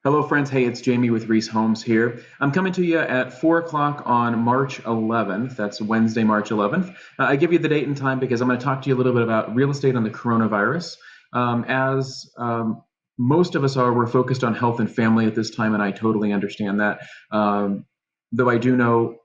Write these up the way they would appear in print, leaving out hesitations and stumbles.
Hello, friends. Hey, it's Jamie with Reece Homes here. I'm coming to you at 4 o'clock on March 11th. That's Wednesday, March 11th. I give you the date and time because I'm going to talk to you a little bit about real estate on the coronavirus. As most of us are, we're focused on health and family at this time, and I totally understand that. Though I do know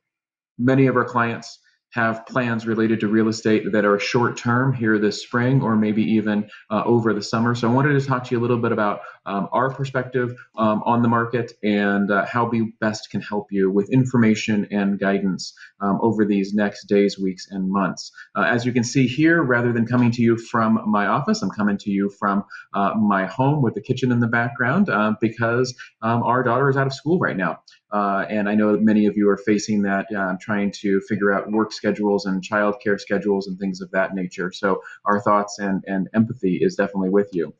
many of our clients have plans related to real estate that are short term here this spring or maybe even over the summer. So I wanted to talk to you a little bit about our perspective on the market and how we best can help you with information and guidance over these next days, weeks, and months. As you can see here, rather than coming to you from my office, I'm coming to you from my home with the kitchen in the background because our daughter is out of school right now. And I know that many of you are facing that, trying to figure out work schedules and childcare schedules and things of that nature. So our thoughts and empathy is definitely with you.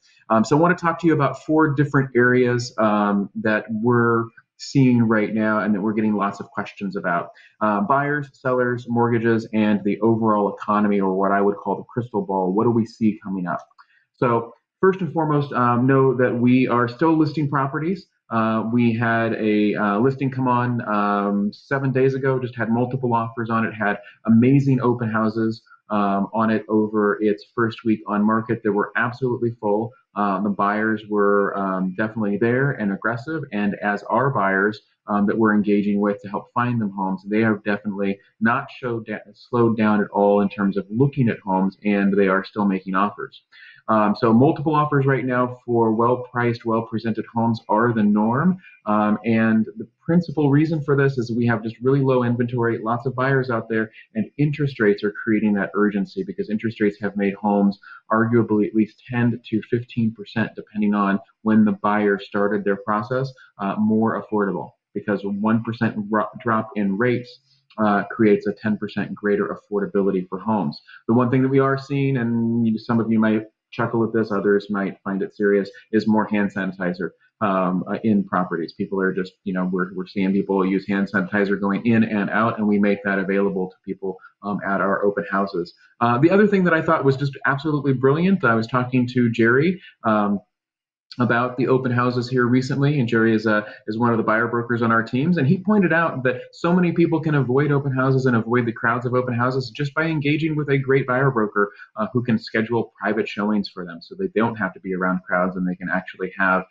So I want to talk to you about four different areas that we're seeing right now and that we're getting lots of questions about. Buyers, sellers, mortgages, and the overall economy, or what I would call the crystal ball. What do we see coming up? So first and foremost, know that we are still listing properties. We had a listing come on 7 days ago, just had multiple offers on it, had amazing open houses on it over its first week on market. They were absolutely full. The buyers were definitely there and aggressive, and as our buyers that we're engaging with to help find them homes, they have definitely not slowed down at all in terms of looking at homes, and they are still making offers. So multiple offers right now for well-priced, well-presented homes are the norm. And the principal reason for this is we have just really low inventory, lots of buyers out there, and interest rates are creating that urgency because interest rates have made homes arguably at least 10 to 15%, depending on when the buyer started their process, more affordable because a 1% drop in rates creates a 10% greater affordability for homes. The one thing that we are seeing, and some of you might chuckle at this, others might find it serious, is more hand sanitizer in properties. People are just, we're seeing people use hand sanitizer going in and out, and we make that available to people at our open houses. The other thing that I thought was just absolutely brilliant, I was talking to Jerry about the open houses here recently, and Jerry is one of the buyer brokers on our teams, and he pointed out that so many people can avoid open houses and avoid the crowds of open houses just by engaging with a great buyer broker who can schedule private showings for them, so they don't have to be around crowds and they can actually have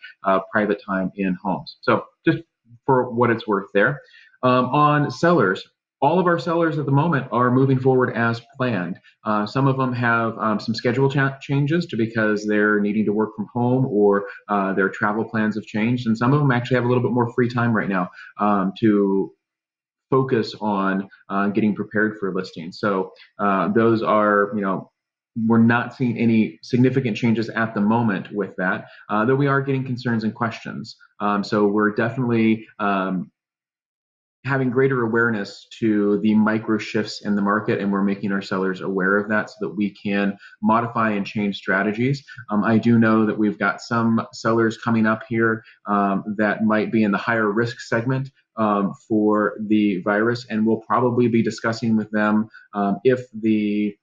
private time in homes. So just for what it's worth there. On sellers, all of our sellers at the moment are moving forward as planned. Some of them have some schedule changes because they're needing to work from home or their travel plans have changed. And some of them actually have a little bit more free time right now to focus on getting prepared for listing. So those are, we're not seeing any significant changes at the moment with that, though we are getting concerns and questions. So we're definitely having greater awareness to the micro shifts in the market, and we're making our sellers aware of that so that we can modify and change strategies. I do know that we've got some sellers coming up here that might be in the higher risk segment for the virus, and we'll probably be discussing with them if the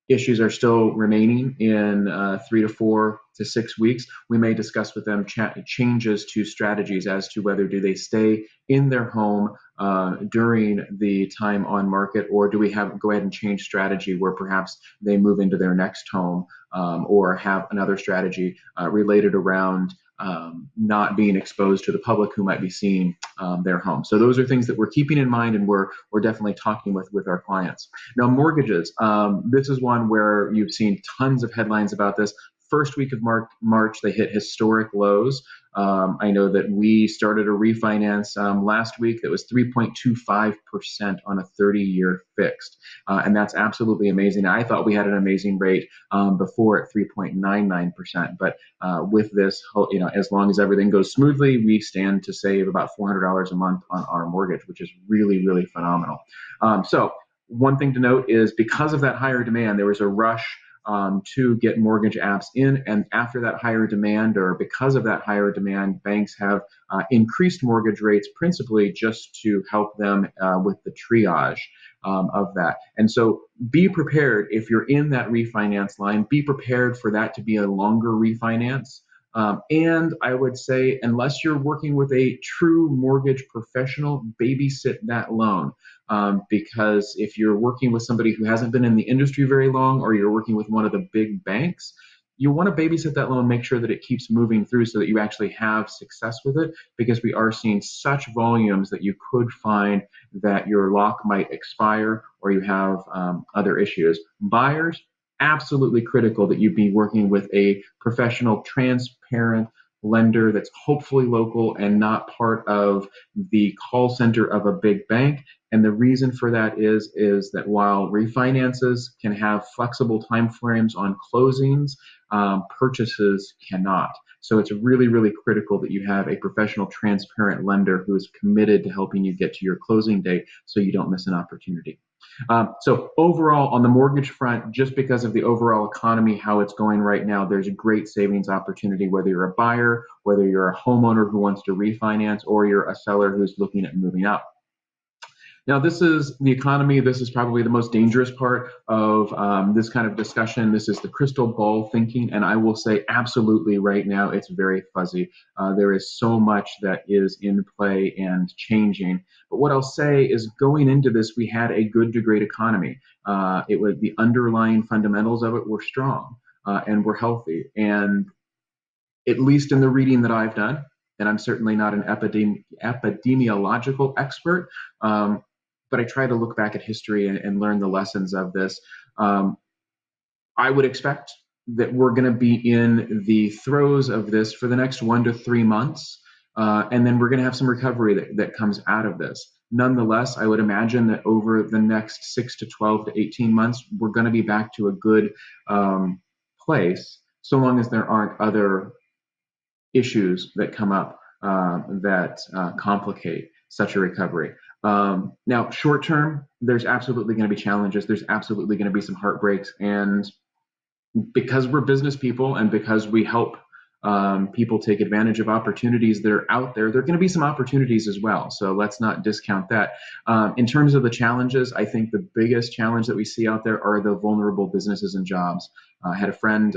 issues are still remaining in 3 to 4 to 6 weeks, we may discuss with them changes to strategies as to whether do they stay in their home during the time on market, or do we go ahead and change strategy where perhaps they move into their next home or have another strategy related around not being exposed to the public who might be seeing their home. So those are things that we're keeping in mind, and we're definitely talking with our clients. Now, mortgages. This is one where you've seen tons of headlines about this. First week of March, they hit historic lows. I know that we started a refinance last week that was 3.25% on a 30-year fixed. And that's absolutely amazing. I thought we had an amazing rate before at 3.99%. But with this, as long as everything goes smoothly, we stand to save about $400 a month on our mortgage, which is really, really phenomenal. So one thing to note is because of that higher demand, there was a rush to get mortgage apps in. And after that higher demand, or because of that higher demand, banks have increased mortgage rates principally just to help them with the triage of that. And so be prepared if you're in that refinance line, be prepared for that to be a longer refinance. And I would say, unless you're working with a true mortgage professional, babysit that loan. Because if you're working with somebody who hasn't been in the industry very long, or you're working with one of the big banks, you want to babysit that loan, make sure that it keeps moving through so that you actually have success with it, because we are seeing such volumes that you could find that your lock might expire or you have other issues. Buyers, absolutely critical that you be working with a professional, transparent lender that's hopefully local and not part of the call center of a big bank. And the reason for that is that while refinances can have flexible timeframes on closings, purchases cannot. So it's really, really critical that you have a professional, transparent lender who is committed to helping you get to your closing date so you don't miss an opportunity. So overall, on the mortgage front, just because of the overall economy, how it's going right now, there's a great savings opportunity, whether you're a buyer, whether you're a homeowner who wants to refinance, or you're a seller who's looking at moving out. Now, this is the economy. This is probably the most dangerous part of this kind of discussion. This is the crystal ball thinking. And I will say, absolutely, right now, it's very fuzzy. There is so much that is in play and changing. But what I'll say is, going into this, we had a good to great economy. It was the underlying fundamentals of it were strong and were healthy. And at least in the reading that I've done, and I'm certainly not an epidemiological expert, but I try to look back at history and learn the lessons of this. Um, I would expect that we're going to be in the throes of this for the next 1 to 3 months, and then we're going to have some recovery that comes out of this. Nonetheless, I would imagine that over the next 6 to 12 to 18 months, we're going to be back to a good place, so long as there aren't other issues that come up that complicate such a recovery. Now, short term, there's absolutely going to be challenges. There's absolutely going to be some heartbreaks. And because we're business people and because we help people take advantage of opportunities that are out there, there are going to be some opportunities as well. So let's not discount that. In terms of the challenges, I think the biggest challenge that we see out there are the vulnerable businesses and jobs. I had a friend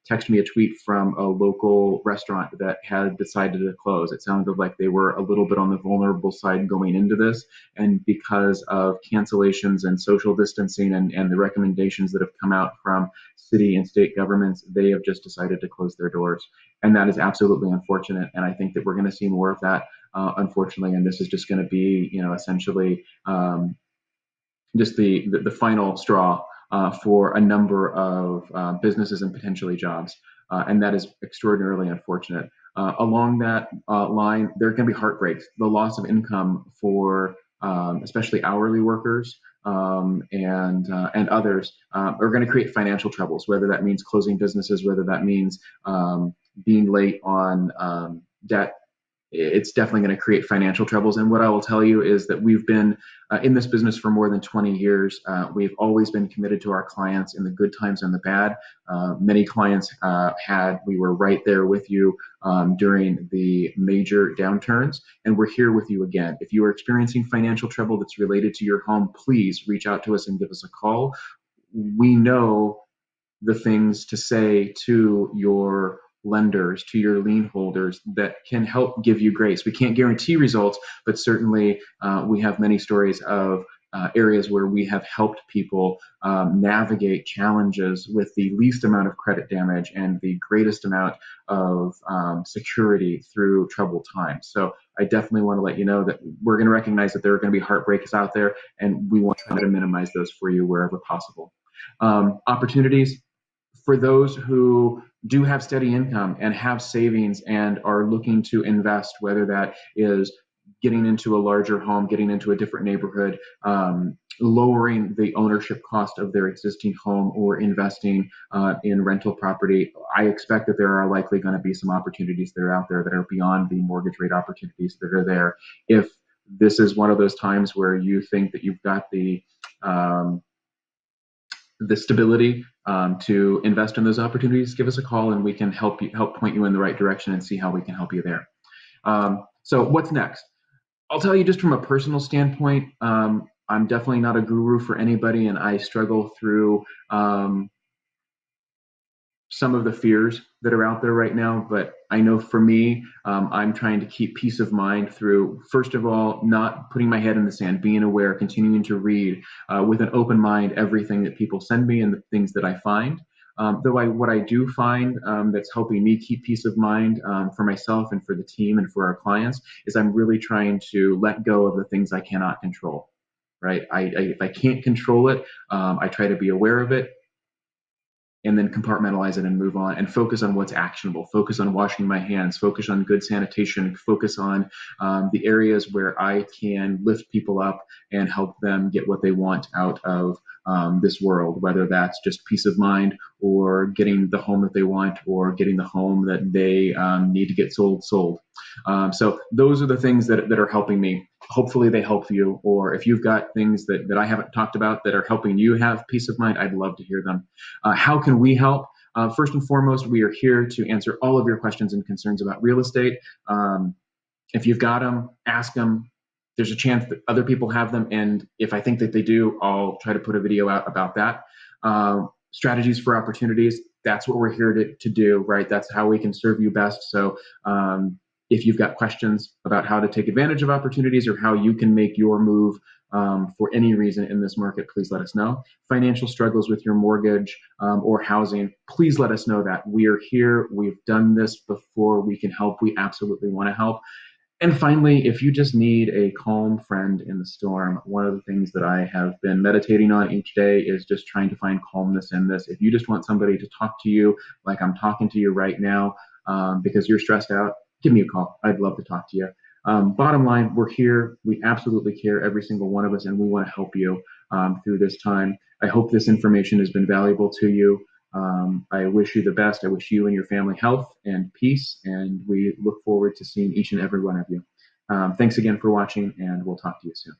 text me a tweet from a local restaurant that had decided to close. It sounded like they were a little bit on the vulnerable side going into this. And because of cancellations and social distancing and the recommendations that have come out from city and state governments, they have just decided to close their doors. And that is absolutely unfortunate. And I think that we're going to see more of that, unfortunately. And this is just going to be, essentially just the final straw for a number of businesses and potentially jobs. And that is extraordinarily unfortunate. Along that line, there are going to be heartbreaks, the loss of income for especially hourly workers and others are going to create financial troubles, whether that means closing businesses, whether that means being late on debt. It's definitely going to create financial troubles. And what I will tell you is that we've been in this business for more than 20 years. We've always been committed to our clients in the good times and the bad. Many clients we were right there with you during the major downturns, and we're here with you again. If you are experiencing financial trouble that's related to your home, please reach out to us and give us a call. We know the things to say to your lenders, to your lien holders that can help give you grace. We can't guarantee results, but certainly we have many stories of areas where we have helped people navigate challenges with the least amount of credit damage and the greatest amount of security through troubled times. So I definitely want to let you know that we're going to recognize that there are going to be heartbreaks out there, and we want to try to minimize those for you wherever possible. Opportunities for those who do have steady income and have savings and are looking to invest, whether that is getting into a larger home, getting into a different neighborhood, lowering the ownership cost of their existing home, or investing in rental property. I expect that there are likely going to be some opportunities that are out there that are beyond the mortgage rate opportunities that are there. If this is one of those times where you think that you've got the stability to invest in those opportunities, give us a call and we can help point you in the right direction and see how we can help you there. So what's next? I'll tell you just from a personal standpoint, I'm definitely not a guru for anybody, and I struggle through some of the fears that are out there right now. But I know for me, I'm trying to keep peace of mind through, first of all, not putting my head in the sand, being aware, continuing to read with an open mind everything that people send me and the things that I find. What I do find that's helping me keep peace of mind for myself and for the team and for our clients is I'm really trying to let go of the things I cannot control. Right? If I can't control it, I try to be aware of it and then compartmentalize it and move on and focus on what's actionable, focus on washing my hands, focus on good sanitation, focus on the areas where I can lift people up and help them get what they want out of this world, whether that's just peace of mind or getting the home that they want or getting the home that they need to get sold. So those are the things that are helping me. Hopefully they help you, or if you've got things that I haven't talked about that are helping you have peace of mind, I'd love to hear them. How can we help? First and foremost, we are here to answer all of your questions and concerns about real estate. Um, if you've got them, ask them. There's a chance that other people have them, and if I think that they do, I'll try to put a video out about that. Strategies for opportunities. That's what we're here to do, right? That's how we can serve you best. So if you've got questions about how to take advantage of opportunities or how you can make your move for any reason in this market, please let us know. Financial struggles with your mortgage or housing, please let us know that. We are here. We've done this before. We can help. We absolutely want to help. And finally, if you just need a calm friend in the storm, one of the things that I have been meditating on each day is just trying to find calmness in this. If you just want somebody to talk to you like I'm talking to you right now because you're stressed out, give me a call. I'd love to talk to you. Bottom line, we're here. We absolutely care, every single one of us, and we want to help you through this time. I hope this information has been valuable to you. I wish you the best. I wish you and your family health and peace, and we look forward to seeing each and every one of you. Thanks again for watching, and we'll talk to you soon.